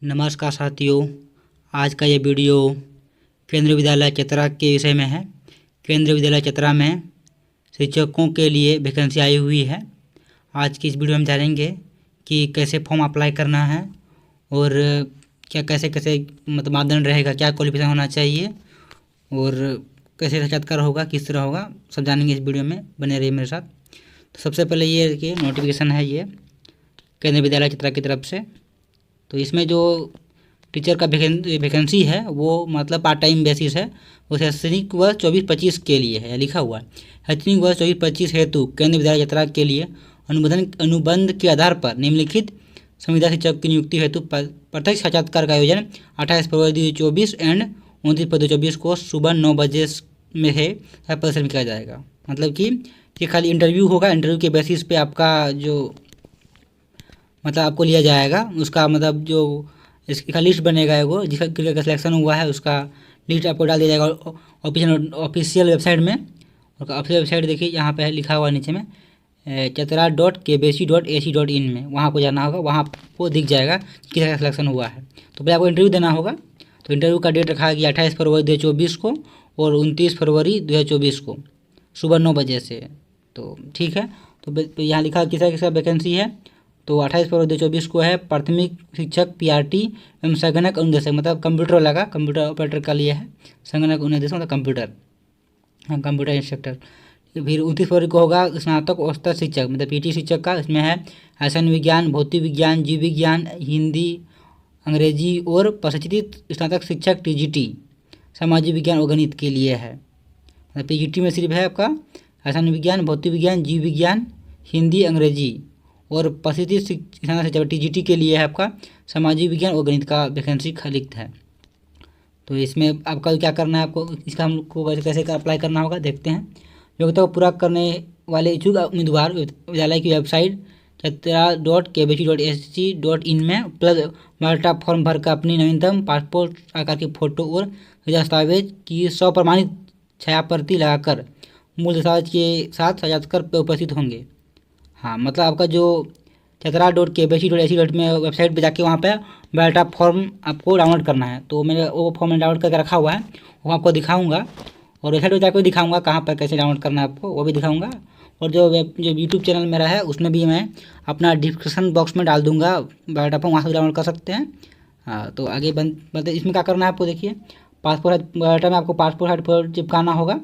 नमस्कार साथियों, आज का ये वीडियो केंद्रीय विद्यालय चतरा के विषय में है। केंद्रीय विद्यालय चतरा में शिक्षकों के लिए वैकेंसी आई हुई है। आज की इस वीडियो में जानेंगे कि कैसे फॉर्म अप्लाई करना है और क्या कैसे कैसे मतलब मानदंड रहेगा, क्या क्वालिफिकेशन होना चाहिए और कैसे साक्षात्कार होगा, किस तरह होगा, सब जानेंगे इस वीडियो में। बने रहिए मेरे साथ। तो सबसे पहले ये देखिए, नोटिफिकेशन है ये केंद्रीय विद्यालय चतरा की तरफ से। तो इसमें जो टीचर का वैकेंसी है वो मतलब पार्ट टाइम बेसिस है। वो शैक्षणिक वर्ष 24-25 के लिए है, लिखा हुआ है शैक्षणिक वर्ष 24-25 हेतु केंद्रीय विद्यालय चतरा के लिए अनुबंध के आधार पर निम्नलिखित संविदा शिक्षक की नियुक्ति हेतु प्रत्यक्ष साक्षात्कार का आयोजन 28 फरवरी 2024 एंड 29 फरवरी 2024 को सुबह 9 बजे में है परिसर में किया जाएगा। मतलब कि ये खाली इंटरव्यू होगा। इंटरव्यू के बेसिस पे आपका जो मतलब आपको लिया जाएगा, उसका मतलब जो इसका लिस्ट बनेगा, वो जिसका सिलेक्शन हुआ है उसका लिस्ट आपको डाल दिया जाएगा ऑफिशियल वेबसाइट में। और ऑफिशियल वेबसाइट देखिए, यहाँ पे लिखा हुआ नीचे में chatra.kbc.ac.in में, वहाँ को जाना होगा। वहाँ को दिख जाएगा कि किसका सिलेक्शन हुआ है। तो पहले आपको इंटरव्यू देना होगा। तो इंटरव्यू का डेट रखा गया 28 फरवरी 2024 को और 29 फरवरी 2024 को सुबह 9 बजे से। तो ठीक है। तो यहाँ लिखा किसका किसका वैकेंसी है। तो 28 फरवरी 2024 को है प्राथमिक शिक्षक पीआरटी एवं संगणक अनुदेशक, मतलब कंप्यूटर वाला का, कंप्यूटर ऑपरेटर का लिए है। संगणक अनुदेशक मतलब कंप्यूटर इंस्ट्रक्टर। फिर 29 फरवरी को होगा स्नातक स्तर शिक्षक मतलब पीटी शिक्षक का। इसमें है रसायन विज्ञान, भौतिक विज्ञान, जीव विज्ञान, हिंदी, अंग्रेजी और प्रशिक्षित स्नातक शिक्षक टीजीटी सामाजिक विज्ञान और गणित के लिए है। मतलब पीजीटी में सिर्फ है आपका रसायन विज्ञान, भौतिक विज्ञान, जीव विज्ञान, हिंदी, अंग्रेजी और प्रसिद्धि शिक्षक टीजीटी के लिए है आपका सामाजिक विज्ञान और गणित का वैकेंसी रिक्त है। तो इसमें आपका क्या करना है, आपको इसका हमको कैसे अप्लाई करना होगा देखते हैं। योग्यता को पूरा करने वाले इच्छुक उम्मीदवार विद्यालय की वेबसाइट chatra.kbc.ac.in में उपलब्ध बायोडाटा फॉर्म भरकर अपनी नवीनतम पासपोर्ट आकार की फ़ोटो और दस्तावेज की 100 प्रमाणित छाया प्रति लगाकर मूल दस्तावेज के साथ साक्षात्कार पर उपस्थित होंगे। हाँ, मतलब आपका जो chatra.kbc.ac.in में वेबसाइट पे जाके वहाँ पे बायोडाटा फॉर्म आपको डाउनलोड करना है। तो मैंने वो फॉर्म डाउनलोड करके रखा हुआ है, वो आपको दिखाऊंगा। और वेबसाइट पे जाकर भी दिखाऊंगा कहाँ पर कैसे डाउनलोड करना है आपको, वो भी दिखाऊंगा। और जो यूट्यूब चैनल मेरा है उसमें भी मैं अपना डिस्क्रिप्शन बॉक्स में डाल दूँगा बायोडाटा फॉर्म, वहाँ से डाउनलोड कर सकते हैं। हाँ, तो आगे मतलब इसमें क्या करना है आपको देखिए, पासपोर्ट बायोडाटा में आपको पासपोर्ट साइज फोटो चिपकाना होगा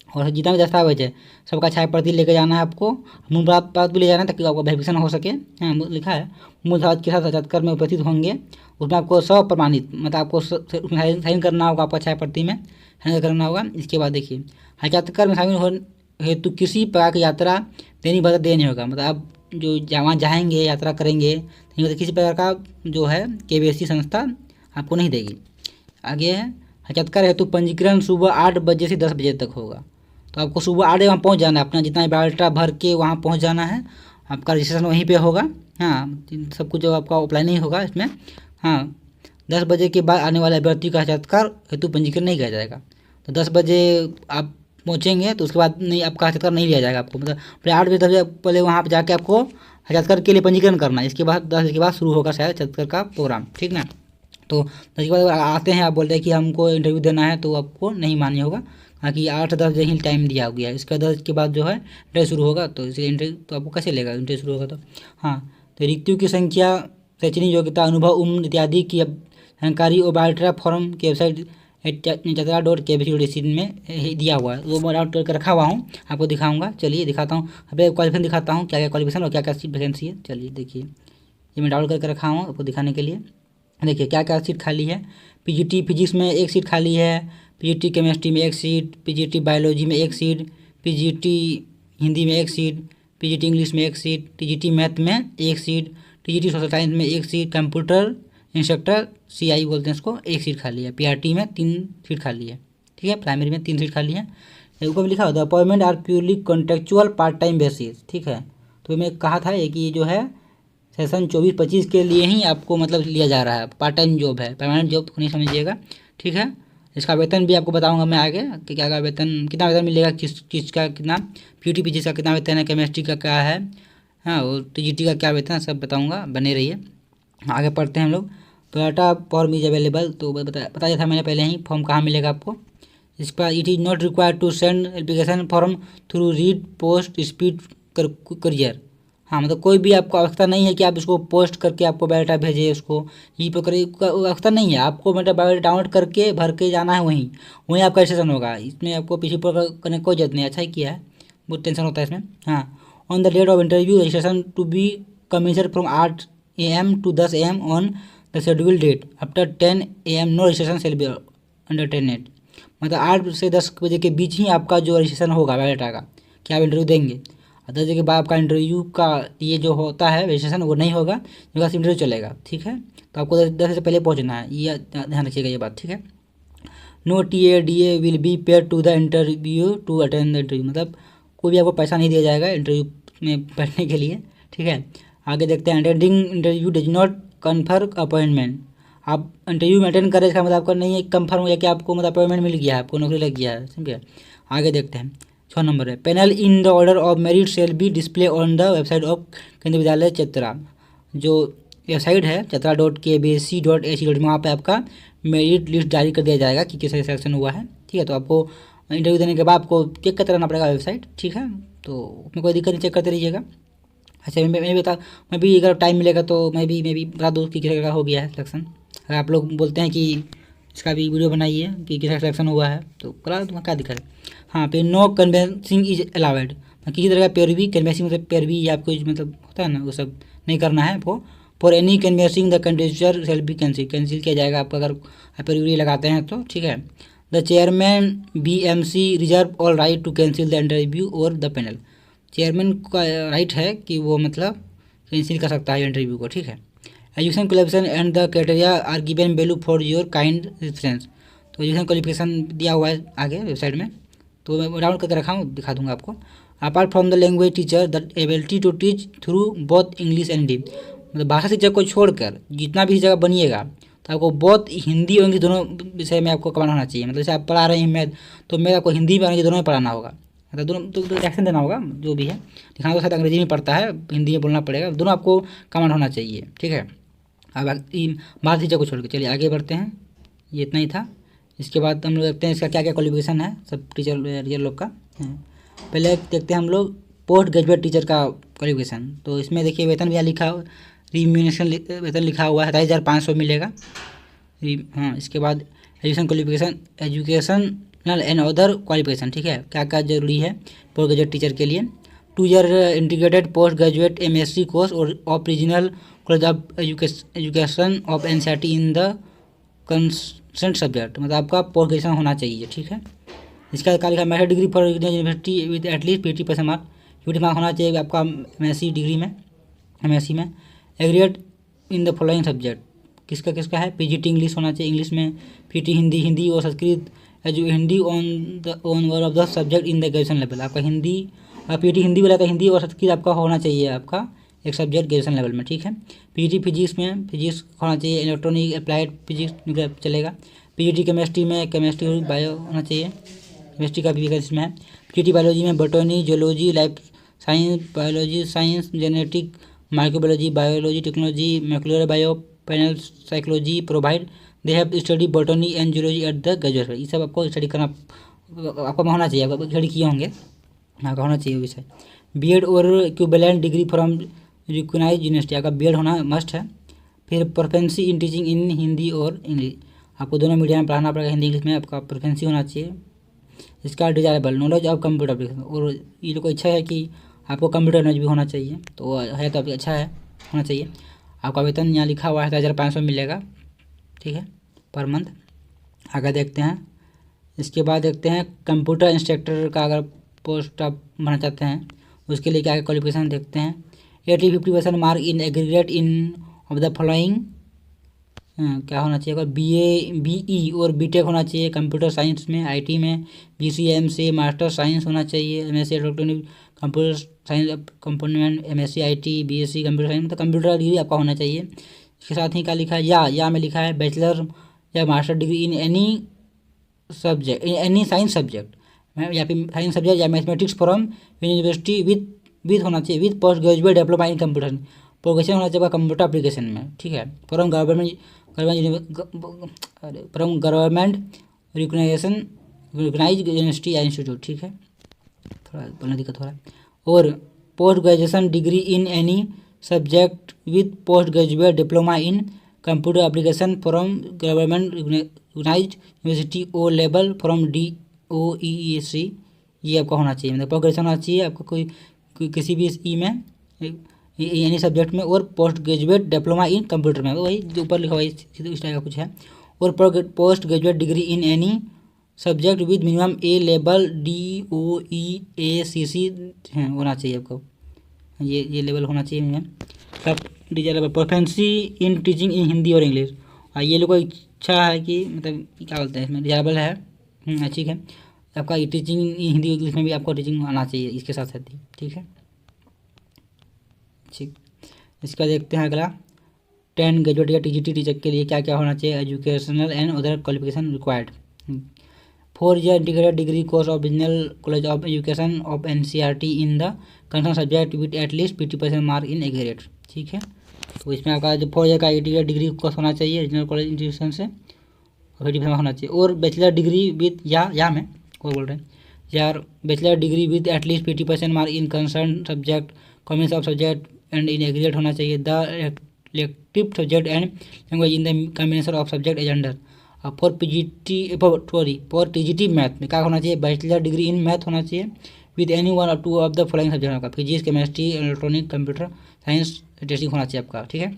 और जितना भी दस्तावेज है सबका छाया प्रति लेके जाना है आपको। मूल बात भी ले जाना है ताकि आपका वेरिफिकेशन हो सके। हाँ, लिखा है मूल दस्तावेज के साथ साक्षात्कार में उपस्थित होंगे। उसमें आपको 100 प्रमाणित मतलब आपको उसमें साइन करना होगा, आपका छाया प्रति में साइन करना होगा। इसके बाद देखिए, साक्षात्कार में शामिल हो हेतु किसी प्रकार की यात्रा देनी भत्ता देनी होगा। मतलब आप जो वहाँ जाएंगे, यात्रा करेंगे, तो किसी प्रकार का जो है केबीसी संस्था आपको नहीं देगी। आगे है साक्षात्कार हेतु पंजीकरण सुबह 8 बजे से 10 बजे तक होगा। तो आपको सुबह 8 बजे वहाँ पहुँच जाना है, अपना जितना बायोडाटा भर के वहाँ पहुँच जाना है। आपका रजिस्ट्रेशन वहीं पे होगा। हाँ, सब कुछ जो आपका ऑफलाइन ही होगा इसमें। हाँ, 10 बजे के बाद आने वाले अभ्यर्थी का साक्षात्कार हेतु पंजीकरण नहीं किया जाएगा। तो 10 बजे आप पहुँचेंगे तो उसके बाद नहीं, आपका साक्षात्कार नहीं लिया जाएगा आपको। मतलब पहले 8 बजे 10 बजे पहले वहाँ पर जाके आपको साक्षात्कार के लिए पंजीकरण करना है। इसके बाद 10 बजे के बाद शुरू होगा शायद साक्षात्कार का प्रोग्राम, ठीक ना। तो 10 के बाद आते हैं, आप बोलते हैं कि हमको इंटरव्यू देना है, तो आपको नहीं मान्य होगा। बाकी 8-10 बजे ही टाइम दिया गया है। इसका 10 के बाद जो है इंटरव्यू शुरू होगा। तो इसलिए इंटरव्यू तो आपको कैसे लेगा, इंटरव्यू शुरू होगा तो। हाँ, तो रिक्तियों की संख्या, शैक्षणिक योग्यता, अनुभव, उम्र इत्यादि की जानकारी और बायोडाटा फॉर्म की वेबसाइट chatra.kbc.ac में दिया हुआ है। वो मैं डाउनलोड करके रखा हुआ हूँ, आपको दिखाऊंगा। चलिए दिखाता हूँ, अभी क्वालिफिकेशन दिखाता हूँ क्या क्या क्वालिफिकेशन और क्या क्या सीट वैकेंसी है। चलिए देखिए, ये मैं डाउनलोड करके रखा हूँ आपको दिखाने के लिए। देखिए क्या क्या सीट खाली है। पीजीटी फिजिक्स में 1 सीट खाली है, पीजीटी केमिस्ट्री में 1 सीट, पीजीटी बायोलॉजी में 1 सीट, पीजीटी हिंदी में 1 सीट, पीजीटी इंग्लिश में 1 सीट, टीजीटी मैथ में 1 सीट, टीजीटी सोशल साइंस में 1 सीट, कंप्यूटर इंस्ट्रक्टर सीआई बोलते हैं इसको, 1 सीट खाली है। पीआरटी में 3 सीट खाली है, ठीक है। प्राइमरी में 3 सीट खाली है। ऊपर लिखा होता है appointment are purely contractual part time basis, ठीक है। तो मैं कहा था कि ये जो है सेशन 24-25 के लिए ही आपको मतलब लिया जा रहा है, पार्ट टाइम जॉब है, परमानेंट जॉब को नहीं समझिएगा, ठीक है। इसका वेतन भी आपको बताऊंगा मैं आगे कि क्या क्या वेतन, कितना वेतन मिलेगा, किस चीज़ का कितना, पीटी फिजिक्स का कितना वेतन है, केमिस्ट्री का क्या है, हाँ, और टीजीटी का क्या वेतन है, सब बताऊंगा। बने रहिए, आगे पढ़ते हैं हम लोग। तो डाटा फॉर्म इज अवेलेबल, तो बताया था मैंने पहले ही, फॉर्म कहाँ मिलेगा आपको। इसके बाद it is not required to send application form through read post speed courier. हाँ, मतलब कोई भी आपको आवश्यकता नहीं है कि आप इसको पोस्ट करके आपको बायोडाटा भेजें, उसको ये पर करिए, आवश्यकता नहीं है आपको, मतलब बायोडाटा डाउनलोड करके भर के जाना है, वहीं वहीं आपका रजिस्ट्रेशन होगा। इसमें आपको पीछे पर करने की कोई जरूरत नहीं। अच्छा ही किया है, बहुत टेंशन होता है इसमें। हाँ, on the date of interview registration to be commission from 8 AM to 10 AM on the schedule date. After 10 AM no registration shall be entertained. मतलब 8 से 10 बजे के बीच ही आपका जो रजिस्ट्रेशन होगा बायोडाटा का, कि आप इंटरव्यू देंगे। 10 बजे के बाद आपका इंटरव्यू का ये जो होता है रजिस्ट्रेशन, वो नहीं होगा, जो बस इंटरव्यू चलेगा। ठीक है, तो आपको 10 से पहले पहुंचना है, ये ध्यान रखिएगा ये बात। ठीक है, no TA will be paid to the interview to attend the interview. मतलब कोई भी आपको पैसा नहीं दिया जाएगा इंटरव्यू में बैठने के लिए। ठीक है, आगे देखते हैं। Attending interview does not confirm appointment. आप इंटरव्यू में अटेंड करें, इसका मतलब आपका नहीं है कंफर्म हो गया कि आपको मतलब अपॉइंटमेंट मिल गया है, आपको नौकरी लग गया है। समझे। आगे देखते हैं 6 नंबर है, panel in the order of merit shall be display on the website of केंद्रीय विद्यालय चतरा। जो वेबसाइट है chatra.kbc.ac.in, वहाँ पे आपका मेरिट लिस्ट जारी कर दिया जाएगा कि किसका सिलेक्शन हुआ है। ठीक है, तो आपको इंटरव्यू देने के बाद आपको चेक करते रहना पड़ेगा वेबसाइट। ठीक है, तो उसमें कोई दिक्कत नहीं, चेक करते रहिएगा। अच्छा, मैं भी अगर टाइम मिलेगा तो मैं भी बता दूँ कि किसका हो गया है सिलेक्शन। अगर आप लोग बोलते हैं कि इसका भी वीडियो बनाइए कि किसका सिलेक्शन हुआ है, तो करा, तुम्हें क्या दिक्कत है। हाँ, फिर नो कन्वेंसिंग इज अलाउड। किसी तरह का पैरवी, कन्वेंसिंग मतलब पैरवी या कोई मतलब होता है ना, वो सब नहीं करना है। वो for any convincing the candidate shall be cancel किया जाएगा आपका, अगर आप पैरवी लगाते हैं तो। ठीक है, the chairman BMC reserve all right to cancel the interview और द पैनल। चेयरमैन का राइट है कि वो मतलब कैंसिल कर सकता है इंटरव्यू को। ठीक है, education qualification and the criteria are given value for your kind reference. तो एजुकेशन क्वालिफिकेशन दिया हुआ है आगे वेबसाइट में, तो मैं डाउनलोड करके रखा हूँ, दिखा दूंगा आपको। Apart from the language teacher the ability to teach through both English and Hindi. मतलब भाषा शिक्षक को छोड़कर जितना भी जगह बनिएगा, तो आपको बहुत हिंदी और इंग्लिश दोनों विषय में आपको कमांड होना चाहिए। मतलब जैसे आप पढ़ा रहे हैं मैथ, तो मैथ आपको हिंदी में अंग्रेजी दोनों में पढ़ाना होगा। मतलब दोनों तो एक्शन देना होगा, जो भी है दिखाना। तो शायद अंग्रेजी में पढ़ता है, हिंदी में बोलना पड़ेगा, दोनों आपको कमांड होना चाहिए। ठीक है, अब बात टीचर को छोड़ के चलिए आगे बढ़ते हैं। ये इतना ही था। इसके बाद हम लोग देखते हैं इसका क्या क्या क्वालिफिकेशन है सब टीचर रियल लोग का। पहले देखते हैं हम लोग पोस्ट ग्रेजुएट टीचर का क्वालिफिकेशन। तो इसमें देखिए वेतन भी लिखा, रिम्यूनरेशन वेतन लिखा हुआ है, 27,500 मिलेगा। हाँ, इसके बाद education qualification, educational and other qualification. ठीक है, क्या क्या जरूरी है पोस्ट ग्रेजुएट टीचर के लिए। 2 year integrated post graduate MSc course और of regional college of education of NCERT in the consent subject. मतलब आपका पोस्ट ग्रेजुएशन होना चाहिए। ठीक है, इसका क्या लिखा, master degree for university with at least 50% mark, 50 mark होना चाहिए आपका MSc डिग्री में, MSc में। Aggregate in the following subject, किसका किसका है, PGT इंग्लिश होना चाहिए, इंग्लिश में। PT हिंदी, हिंदी और Sanskrit, Hindi on one of the subject in the graduation level. आपका हिंदी, PT हिंदी वाला का हिंदी और संस्कृत आपका होना चाहिए, आपका एक सब्जेक्ट ग्रेजुएशन लेवल में। ठीक है, PGT फिजिक्स में फिजिक्स होना चाहिए, इलेक्ट्रॉनिक अप्लाइड फिजिक्स चलेगा। PGT केमिस्ट्री में केमिस्ट्री बायो होना चाहिए, केमिस्ट्री का भी इसमें है। PGT बायोलॉजी में botany, geology, life science, biology science, genetic, microbiology, biology, technology, molecular bio, panel psychology provide they have study botany and geology at the graduate. ये सब आपको स्टडी करना आपको होना चाहिए, आपको स्टडी किए होंगे, आपका होना चाहिए विषय। BEd और equivalent degree from recognised university, आपका BEd होना मस्ट है। फिर proficiency in teaching in Hindi और इंग्लिश, आपको दोनों मीडियम में पढ़ाना पड़ेगा, हिंदी इंग्लिश में आपका प्रोफेंसी होना चाहिए। इसका desirable knowledge of computer application, और ये लोग को इच्छा है कि आपको कंप्यूटर नॉलेज भी होना चाहिए, तो है तो अच्छा है, होना चाहिए। आपका वेतन यहाँ लिखा हुआ है 27,500 मिलेगा। ठीक है, पर मंथ। आगे देखते हैं, इसके बाद देखते हैं कंप्यूटर इंस्ट्रक्टर का अगर पोस्ट आप बनना चाहते हैं, उसके लिए क्या क्वालिफिकेशन देखते हैं। 80-50% mark in aggregate in of the following, क्या होना चाहिए, अगर BA BE और BTech होना चाहिए कंप्यूटर साइंस में, IT में BCM से मास्टर साइंस होना चाहिए, MSc electronic computer science component, MSc IT BSc computer science, मतलब कंप्यूटर डिग्री आपका होना चाहिए। इसके साथ ही क्या लिखा है, या में लिखा है बैचलर या master degree in any subject, in any science subject, या फिर साइंस सब्जेक्ट या मैथमेटिक्स फ्रॉम यूनिवर्सिटी विद होना चाहिए, with post graduate diploma in computer, progression होना चाहिए कंप्यूटर एप्लीकेशन में। ठीक है, from from government recognise university या इंस्टीट्यूट, ठीक है, थोड़ा बोलने दिक्कत हो रहा है। और post graduation degree in any subject with post graduate diploma in computer application from government recognise university O level from DOEEC, ये आपका होना चाहिए, मतलब पोस्ट ग्रेजुएशन होना चाहिए आपका कोई किसी भी ई में एनी सब्जेक्ट में, और post graduate diploma in computer में, वही जो ऊपर लिखा हुआ है इस टाइप का कुछ है। और post graduate degree in any subject with minimum A level DOEACC है होना चाहिए आपको, ये लेवल होना चाहिए मिनिमम। तब teacher level proficiency in teaching in Hindi और इंग्लिश, ये लोग को इच्छा है कि मतलब क्या बोलते हैं इसमें डिजायरेबल है, ठीक है। आपका टीचिंग हिंदी इंग्लिश में भी आपको टीचिंग आना चाहिए इसके साथ साथ ही, ठीक है, ठीक। इसका देखते हैं अगला, 10 ग्रेजुएट या TGT टीचर के लिए क्या क्या होना चाहिए, educational and other qualification required. 4 year integrated degree course of business college of education of NCERT in the concern subject with at least 50% mark in aggregate, ठीक है। तो इसमें आपका जो 4 ईयर का इंटीग्रेटेड डिग्री कोर्स होना चाहिए रीजनल कॉलेज इंस्टीट्यूशन से, और 50% होना चाहिए। और बैचलर डिग्री विद या में कोई बोल रहे हैं यार, bachelor degree with at least 50% mark in concern subject combination of subject and in aggregate होना चाहिए। The elective subject and language in the combination of subject as under. For TGT math में क्या होना चाहिए, बैचलर डिग्री इन मैथ होना चाहिए with any one और 2 of the following subject, आपका physics chemistry electronic computer science testing होना चाहिए आपका, ठीक है,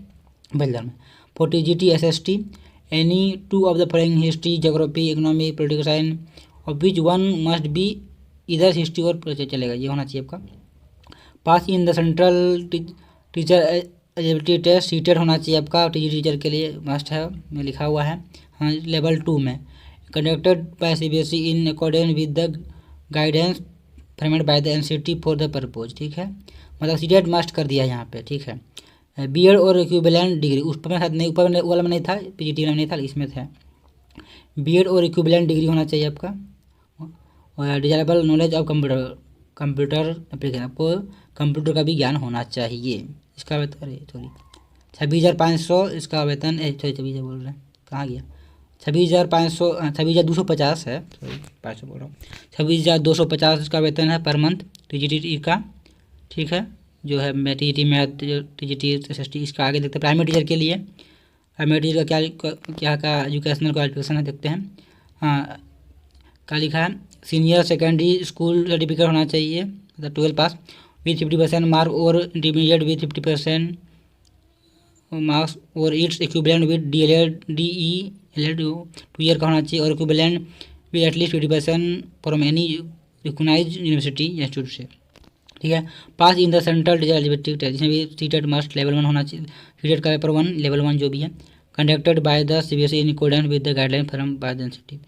बैचलर में। For TGT SST any 2 of the following history geography economy political science of which one must be either history और चलेगा, ये होना चाहिए आपका। Pass in the central teacher eligibility test CTET होना चाहिए आपका, TGT टीचर के लिए मस्ट है में लिखा हुआ है, हाँ, लेवल 2 में। Conducted by CBSE in accordance with the guidance framed by the NCT for the purpose, ठीक है, मतलब सीटेड मस्ट कर दिया यहाँ पे, ठीक है। BEd और इक्विवेलेंट डिग्री उस पर साथ नहीं, ऊपर वाला में नहीं था, PGT में नहीं था, इसमें था। BEd और इक्विवेलेंट डिग्री होना चाहिए आपका। और desirable knowledge of computer application, आपको कंप्यूटर का भी ज्ञान होना चाहिए। इसका वेतन 26,500 इसका वेतन 26,000 बोल रहे हैं, कहाँ गया, 26,250 है, सॉरी 500 बोल रहा हूँ, 26,250 इसका वेतन है पर मंथ TGT का, ठीक है, जो है TGT मैथ TGT SST। इसका आगे देखते हैं प्राइमरी टीचर के लिए, प्राइमरी टीचर का क्या का एजुकेशनल क्वालिफिकेशन है, देखते हैं। हाँ, क्या लिखा है, सीनियर सेकेंडरी स्कूल सर्टिफिकेट होना चाहिए, मतलब 12 पास विथ 50% मार्क, और इंटरमीडिएट विथ 50% मार्क्स, और it's equivalent with DELED 2 year का होना चाहिए, और इक्विवेलेंट विद एटलीस्ट 50% फ्रॉम एनी रिकॉग्नाइज्ड यूनिवर्सिटी या इंस्टीट्यूट से, ठीक है। Pass in the central teacher eligibility test, इसमें भी सीटेड मस्ट लेवल 1 होना चाहिए, सीटेड का पेपर 1 लेवल 1 जो भी है। Conducted by the CBSE in accordance with the guideline from by the institute.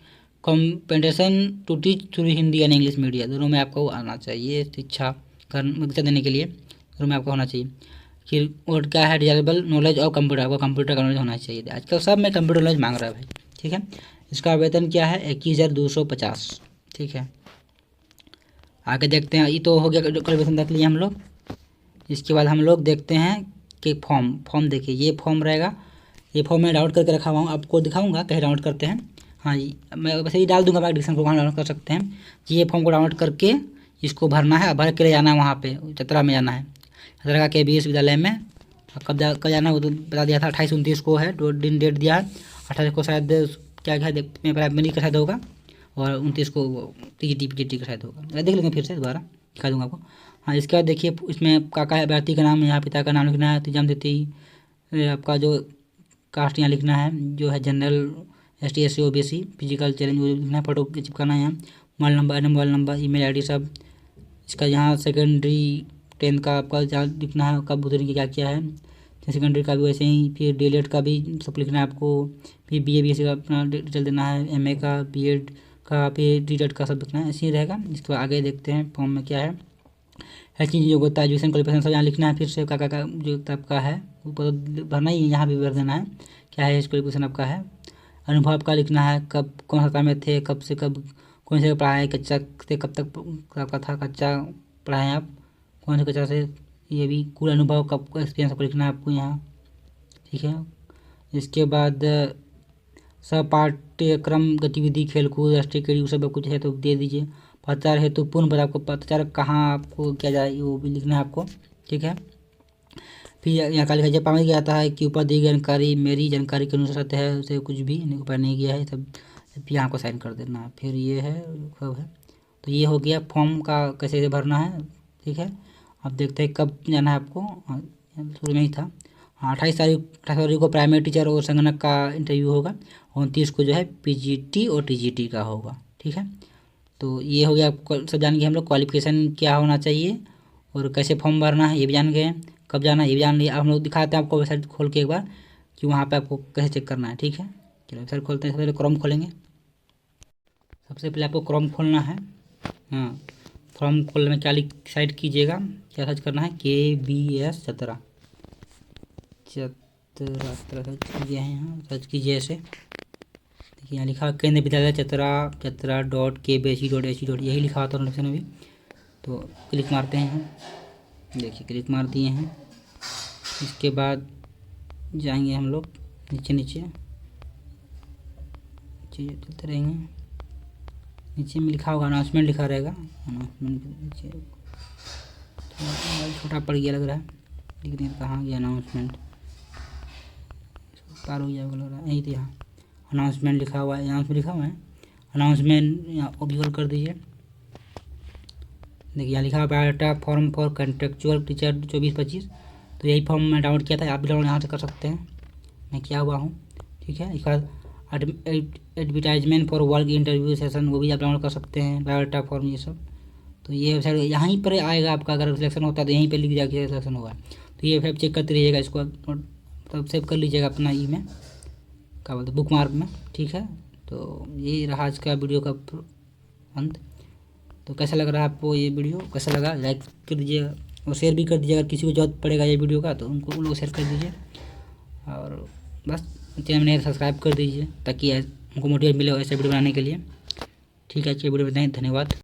Competition to teach through Hindi and English media, दोनों में आपको आना चाहिए, शिक्षा देने के लिए दोनों में आपको होना चाहिए। फिर और क्या है, डिजायरेबल नॉलेज ऑफ कंप्यूटर, आपको कंप्यूटर का नॉलेज होना चाहिए, आजकल सब में कंप्यूटर नॉलेज मांग रहा है भाई, ठीक है। इसका वेतन क्या है, 21,250, ठीक है। आगे देखते हैं, ये तो हो गया क्वालिफिकेशन देख लिए हम लोग। इसके बाद हम लोग देखते हैं कि फॉर्म देखिए, ये फॉर्म रहेगा, ये फॉर्म मैं डाउनलोड करके रखा हुआ हूँ, आपको दिखाऊंगा कैसे डाउनलोड करते हैं। हाँ जी, मैं वैसे ही डाल दूंगा मैं डिस्क्रिप्शन को, वहाँ डाउनलोड कर सकते हैं। ये फॉर्म को डाउनलोड करके इसको भरना है, भर के ले जाना है वहाँ पे चतरा में जाना है, चतरा का KBS विद्यालय में। कब जाना है वो तो बता दिया था, 28-29 को है, दिन डेट दिया है। 28 को शायद क्या है प्राइमरी का शायद होगा, और 29 को TGT का शायद होगा, देख लेंगे फिर से दोबारा दिखा दूँगा आपको। हाँ, इसके बाद देखिए इसमें काका अभ्यर्थी का नाम, यहाँ पिता का नाम लिखना है, तिजाम देती आपका जो कास्ट यहाँ लिखना है, जो है general ST SC OBC physical challenge वो लिखना है, फोटो चिपकाना है, यहाँ मोबाइल नंबर email ID सब। इसका यहाँ सेकेंडरी 10th का आपका जहाँ लिखना है, कब उतरेंगे क्या क्या है, सेकेंडरी का भी वैसे ही, फिर DELED का भी सब लिखना है आपको, फिर BA BSc का अपना डिटेल देना है, MA का BEd का, फिर DELED का सब लिखना है, ऐसे ही रहेगा। इसके बाद आगे देखते हैं फॉर्म में क्या है, हर चीज़ योग्यता एजुकेशन क्वालिफिकेशन सब यहाँ लिखना है, फिर से का जो आपका है ऊपर भरना ही, यहाँ भी भर देना है क्या है इस क्वालिफिकेशन आपका है। अनुभव आपका लिखना है, कब कौन सा में थे, कब से कब कौन से पढ़ाए, कच्चा से कब तक आपका था कच्चा पढ़ाएँ आप, कौन से कच्चा से, ये भी कुल अनुभव कब एक्सपीरियंस आपको लिखना है आपको यहाँ, ठीक है। इसके बाद सपाठ्यक्रम गतिविधि, खेलकूद, राष्ट्रीय क्रीड़ा सब कुछ है तो दे दीजिए। पत्राचार हेतु पूर्ण पता, आपको पत्राचार कहाँ आपको किया जाए वो भी लिखना है आपको, ठीक है। फिर यहाँ का लिखा पानी गया आता है कि ऊपर दी गई जानकारी मेरी जानकारी के अनुसार सत्य है, उसे कुछ भी ऊपर नहीं गया है सब यहाँ को साइन कर देना है। फिर ये है कब है, तो ये हो गया फॉर्म का कैसे भरना है, ठीक है। अब देखते हैं कब जाना है आपको, शुरू में ही था। हाँ 28 तारीख को प्राइमरी टीचर और संगणक का इंटरव्यू होगा। 29 को जो है पीजीटी और टीजीटी का होगा, ठीक है। तो ये हो गया, सब जान गए हम लोग क्वालिफिकेशन क्या होना चाहिए और कैसे फॉर्म भरना है ये भी जान गए, कब जाना है ये भी जान लिया। अब हम लोग दिखाते हैं आपको वेबसाइट खोल के एक बार कि वहाँ पे आपको कैसे चेक करना है, ठीक है। चलो वेबसाइट खोलते हैं। सबसे पहले क्रोम खोलेंगे। सबसे पहले आपको क्रोम खोलना है। हाँ क्रोम खोलने में क्या साइट कीजिएगा, क्या सर्च करना है, KBS 17 सर्च कीजिए। यहाँ सर्च कीजिए ऐसे, देखिए यहाँ लिखा केंद्रीय विद्यालय चतरा .kbse.ac. यही लिखा होता है नोटिफिकेशन में भी। तो क्लिक मारते हैं हम, देखिए क्लिक मार दिए हैं। इसके बाद जाएंगे हम लोग नीचे नीचे, चीज़ें चलते रहेंगे। नीचे में लिखा होगा अनाउंसमेंट, लिखा रहेगा अनाउंसमेंट के नीचे, छोटा पड़ गया लग रहा है, लेकिन कहाँ गया अनाउंसमेंट, पार हो जाएगा लग रहा है, यही तो यहाँ अनाउंसमेंट लिखा हुआ है, अनाउंसमेंट लिखा हुआ है, अनाउंसमेंट यहाँ ओबिकल कर दीजिए। देखिए यहाँ लिखा हुआ biodata form for contractual teacher 24-25। तो यही फॉर्म मैं डाउनलोड किया था, आप भी डाउनलोड यहाँ से कर सकते हैं, मैं किया हुआ हूँ, ठीक है। इसके बाद advertisement for work interview session, वो भी आप डाउनलोड कर सकते हैं, बायोडाटा फॉर्म ये सब। तो ये वेबसाइट यहीं पर आएगा आपका, अगर सिलेक्शन होता है तो यहीं पर लिख जाके सिलेक्शन होगा। तो ये वेब चेक करते रहिएगा, इसको तब सेव कर लीजिएगा अपना ई में, क्या बोलते बुक मार्क में, ठीक है। तो ये रहा आज का वीडियो का अंत। तो कैसा लग रहा है आपको ये वीडियो, कैसा लगा लाइक कर दीजिएगा और शेयर भी कर दीजिएगा। अगर किसी को जरूरत पड़ेगा ये वीडियो का तो उन लोग शेयर कर दीजिए। और बस चैनल में सब्सक्राइब कर दीजिए ताकि हमको मोटिवेट मिले ऐसे वीडियो बनाने के लिए, ठीक है। अच्छी वीडियो बताएँ, धन्यवाद।